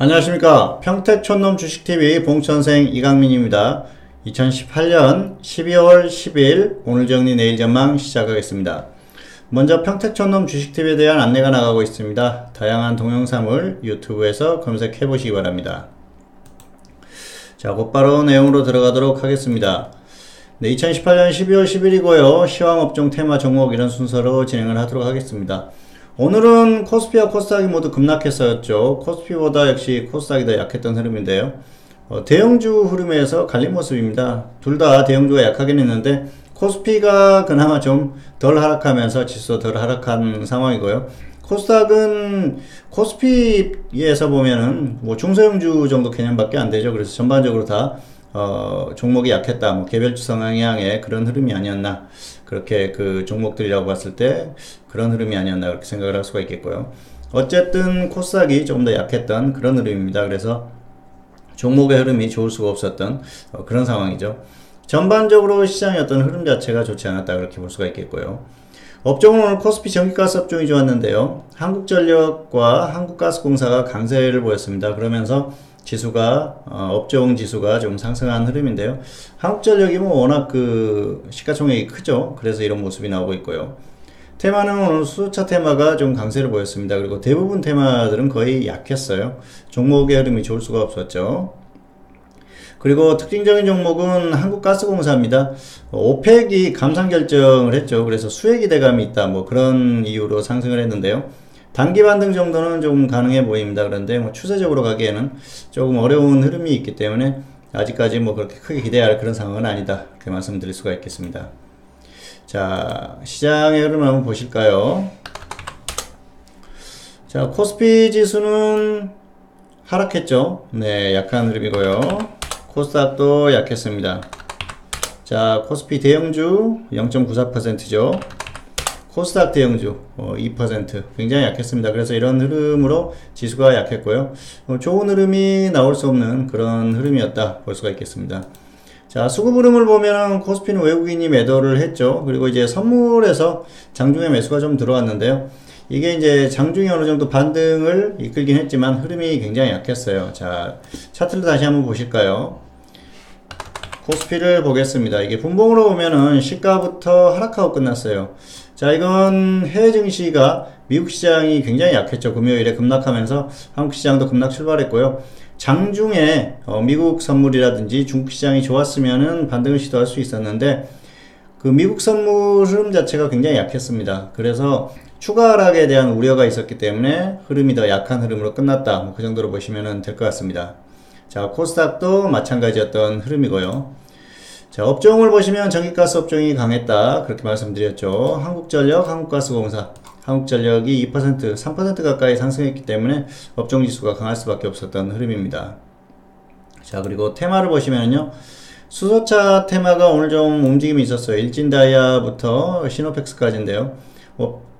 안녕하십니까. 평택촌놈 주식TV 봉천생 이강민입니다. 2018년 12월 10일 오늘 정리 내일 전망 시작하겠습니다. 먼저 평택촌놈 주식TV에 대한 안내가 나가고 있습니다. 다양한 동영상을 유튜브에서 검색해 보시기 바랍니다. 자, 곧바로 내용으로 들어가도록 하겠습니다. 네, 2018년 12월 10일이고요. 시황업종 테마 종목 이런 순서로 진행을 하도록 하겠습니다. 오늘은 코스피와 코스닥이 모두 급락했었죠. 코스피보다 역시 코스닥이 더 약했던 흐름인데요. 대형주 흐름에서 갈린 모습입니다. 둘 다 대형주가 약하긴 했는데 코스피가 그나마 좀 덜 하락하면서 지수 덜 하락한 상황이고요. 코스닥은 코스피에서 보면은 뭐 중소형주 정도 개념밖에 안 되죠. 그래서 전반적으로 다 종목이 약했다. 뭐 개별주 성향의 그런 흐름이 아니었나. 그렇게 그 종목들이라고 봤을 때 그런 흐름이 아니었나 그렇게 생각을 할 수가 있겠고요. 어쨌든 코스닥이 조금 더 약했던 그런 흐름입니다. 그래서 종목의 흐름이 좋을 수가 없었던 그런 상황이죠. 전반적으로 시장의 어떤 흐름 자체가 좋지 않았다 그렇게 볼 수가 있겠고요. 업종은 오늘 코스피 전기가스 업종이 좋았는데요. 한국전력과 한국가스공사가 강세를 보였습니다. 그러면서 지수가 업종 지수가 좀 상승한 흐름인데요. 한국전력이 뭐 워낙 그 시가총액이 크죠. 그래서 이런 모습이 나오고 있고요. 테마는 오늘 수소차 테마가 좀 강세를 보였습니다. 그리고 대부분 테마들은 거의 약했어요. 종목의 흐름이 좋을 수가 없었죠. 그리고 특징적인 종목은 한국가스공사입니다. 오펙이 감산 결정을 했죠. 그래서 수혜 기대감이 있다. 뭐 그런 이유로 상승을 했는데요. 단기 반등 정도는 좀 가능해 보입니다. 그런데 뭐 추세적으로 가기에는 조금 어려운 흐름이 있기 때문에 아직까지 뭐 그렇게 크게 기대할 그런 상황은 아니다. 이렇게 말씀드릴 수가 있겠습니다. 자, 시장의 흐름을 한번 보실까요? 자, 코스피 지수는 하락했죠. 네, 약한 흐름이고요. 코스닥도 약했습니다. 자, 코스피 대형주 0.94%죠. 코스닥 대형주 2% 굉장히 약했습니다. 그래서 이런 흐름으로 지수가 약했고요. 좋은 흐름이 나올 수 없는 그런 흐름이었다 볼 수가 있겠습니다. 자, 수급 흐름을 보면 코스피는 외국인이 매도를 했죠. 그리고 이제 선물에서 장중에 매수가 좀 들어왔는데요. 이게 이제 장중에 어느 정도 반등을 이끌긴 했지만 흐름이 굉장히 약했어요. 자, 차트를 다시 한번 보실까요? 코스피를 보겠습니다. 이게 분봉으로 보면은 시가부터 하락하고 끝났어요. 자, 이건 해외 증시가 미국 시장이 굉장히 약했죠. 금요일에 급락하면서 한국 시장도 급락 출발했고요. 장중에 미국 선물이라든지 중국 시장이 좋았으면은 반등을 시도할 수 있었는데 그 미국 선물 흐름 자체가 굉장히 약했습니다. 그래서 추가 하락에 대한 우려가 있었기 때문에 흐름이 더 약한 흐름으로 끝났다. 뭐 그 정도로 보시면 될 것 같습니다. 자, 코스닥도 마찬가지였던 흐름이고요. 자, 업종을 보시면 전기가스 업종이 강했다 그렇게 말씀드렸죠. 한국전력, 한국가스공사, 한국전력이 2%, 3% 가까이 상승했기 때문에 업종지수가 강할 수밖에 없었던 흐름입니다. 자, 그리고 테마를 보시면요. 수소차 테마가 오늘 좀 움직임이 있었어요. 일진다이아부터 시노펙스까지인데요.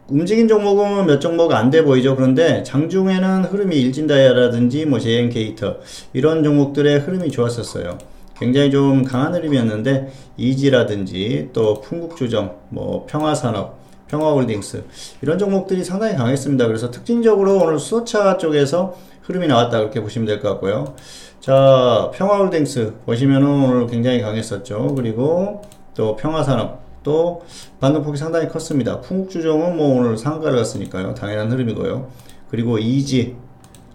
움직인 종목은 몇 종목 안 돼 보이죠. 그런데 장중에는 흐름이 일진다이아라든지 뭐 JN게이터 이런 종목들의 흐름이 좋았었어요. 굉장히 좀 강한 흐름이었는데 이지라든지 또 풍국주정, 뭐 평화산업, 평화홀딩스 이런 종목들이 상당히 강했습니다. 그래서 특징적으로 오늘 수소차 쪽에서 흐름이 나왔다 그렇게 보시면 될 것 같고요. 자, 평화홀딩스 보시면은 오늘 굉장히 강했었죠. 그리고 또 평화산업 또 반등폭이 상당히 컸습니다. 풍국주정은 뭐 오늘 상가를 갔으니까요. 당연한 흐름이고요. 그리고 이지,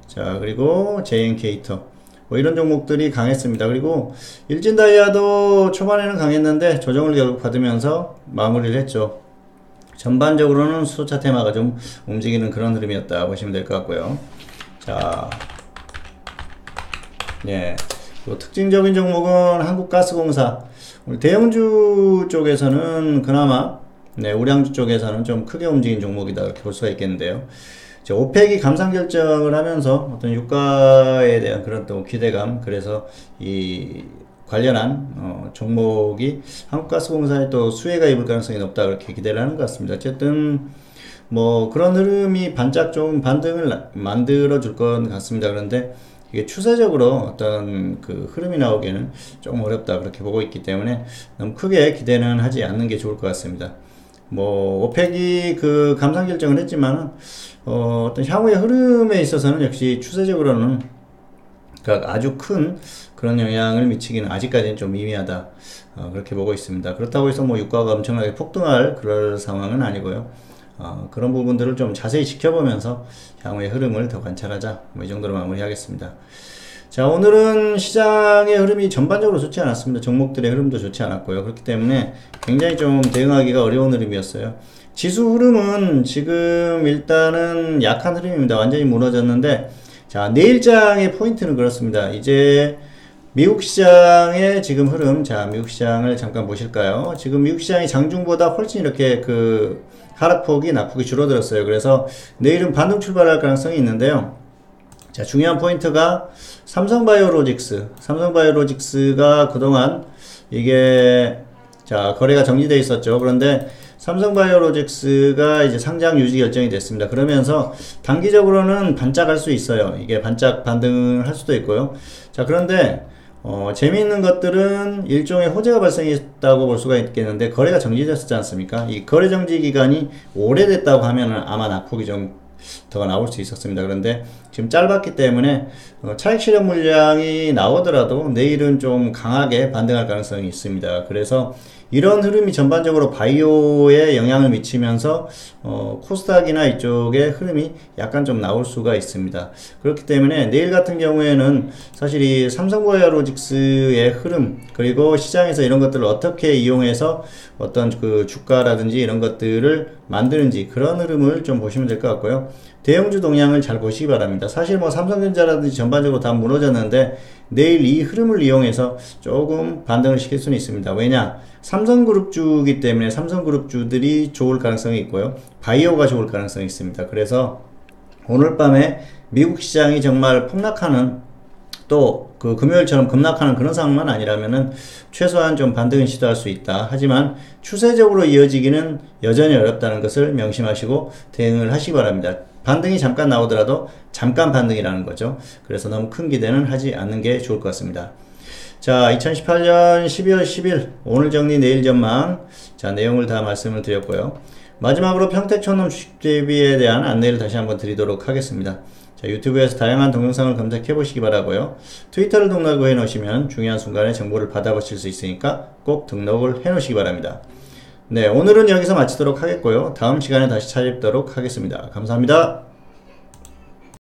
자, 그리고 JN게이터 뭐 이런 종목들이 강했습니다. 그리고 일진다이아도 초반에는 강했는데 조정을 결국 받으면서 마무리를 했죠. 전반적으로는 수소차 테마가 좀 움직이는 그런 흐름이었다 보시면 될 것 같고요. 자, 예, 특징적인 종목은 한국가스공사. 우리 대형주 쪽에서는 그나마 우량주 쪽에서는 좀 크게 움직인 종목이다 이렇게 볼 수가 있겠는데요. 오펙이 감산 결정을 하면서 어떤 유가에 대한 그런 또 기대감, 그래서 이 관련한 종목이 한국가스공사에 또 수혜가 입을 가능성이 높다 그렇게 기대를 하는 것 같습니다. 어쨌든 뭐 그런 흐름이 반짝 좀 반등을 만들어 줄 것 같습니다. 그런데 이게 추세적으로 어떤 그 흐름이 나오기에는 조금 어렵다 그렇게 보고 있기 때문에 너무 크게 기대는 하지 않는 게 좋을 것 같습니다. 뭐 오펙이 그 감산 결정을 했지만 어떤 향후의 흐름에 있어서는 역시 추세적으로는 그러니까 아주 큰 그런 영향을 미치기는 아직까지는 좀 미미하다. 그렇게 보고 있습니다. 그렇다고 해서 뭐 유가가 엄청나게 폭등할 그럴 상황은 아니고요. 그런 부분들을 좀 자세히 지켜보면서 향후의 흐름을 더 관찰하자. 뭐 이 정도로 마무리하겠습니다. 자, 오늘은 시장의 흐름이 전반적으로 좋지 않았습니다. 종목들의 흐름도 좋지 않았고요. 그렇기 때문에 굉장히 좀 대응하기가 어려운 흐름이었어요. 지수 흐름은 지금 일단은 약한 흐름입니다. 완전히 무너졌는데, 자, 내일장의 포인트는 그렇습니다. 이제 미국 시장의 지금 흐름, 자, 미국 시장을 잠깐 보실까요? 지금 미국 시장이 장중보다 훨씬 이렇게 그 하락폭이 낙폭이 줄어들었어요. 그래서 내일은 반등 출발할 가능성이 있는데요. 자, 중요한 포인트가 삼성바이오로직스가 그동안 이게 자, 거래가 정지되어 있었죠. 그런데 삼성바이오로직스가 이제 상장 유지 결정이 됐습니다. 그러면서 단기적으로는 반짝할 수 있어요. 이게 반짝 반등을 할 수도 있고요. 자, 그런데 재미있는 것들은 일종의 호재가 발생했다고 볼 수가 있겠는데, 거래가 정지됐었지 않습니까? 이 거래 정지 기간이 오래됐다고 하면은 아마 낙폭이 좀 더 나올 수 있었습니다. 그런데 지금 짧았기 때문에 차익 실현 물량이 나오더라도 내일은 좀 강하게 반등할 가능성이 있습니다. 그래서 이런 흐름이 전반적으로 바이오에 영향을 미치면서 코스닥이나 이쪽의 흐름이 약간 좀 나올 수가 있습니다. 그렇기 때문에 내일 같은 경우에는 사실 이 삼성바이오로직스의 흐름, 그리고 시장에서 이런 것들을 어떻게 이용해서 어떤 그 주가라든지 이런 것들을 만드는지, 그런 흐름을 좀 보시면 될 것 같고요. 대형주 동향을 잘 보시기 바랍니다. 사실 뭐 삼성전자라든지 전반적으로 다 무너졌는데 내일 이 흐름을 이용해서 조금 반등을 시킬 수는 있습니다. 왜냐? 삼성그룹주이기 때문에 삼성그룹주들이 좋을 가능성이 있고요. 바이오가 좋을 가능성이 있습니다. 그래서 오늘 밤에 미국 시장이 정말 폭락하는, 또 그 금요일처럼 급락하는 그런 상황만 아니라면은 최소한 좀 반등을 시도할 수 있다. 하지만 추세적으로 이어지기는 여전히 어렵다는 것을 명심하시고 대응을 하시기 바랍니다. 반등이 잠깐 나오더라도 잠깐 반등이라는 거죠. 그래서 너무 큰 기대는 하지 않는 게 좋을 것 같습니다. 자, 2018년 12월 10일 오늘 정리 내일 전망, 자, 내용을 다 말씀을 드렸고요. 마지막으로 평택촌놈 주식 대비에 대한 안내를 다시 한번 드리도록 하겠습니다. 자, 유튜브에서 다양한 동영상을 검색해 보시기 바라고요. 트위터를 등록해 놓으시면 중요한 순간에 정보를 받아보실 수 있으니까 꼭 등록을 해 놓으시기 바랍니다. 네, 오늘은 여기서 마치도록 하겠고요. 다음 시간에 다시 찾아뵙도록 하겠습니다. 감사합니다.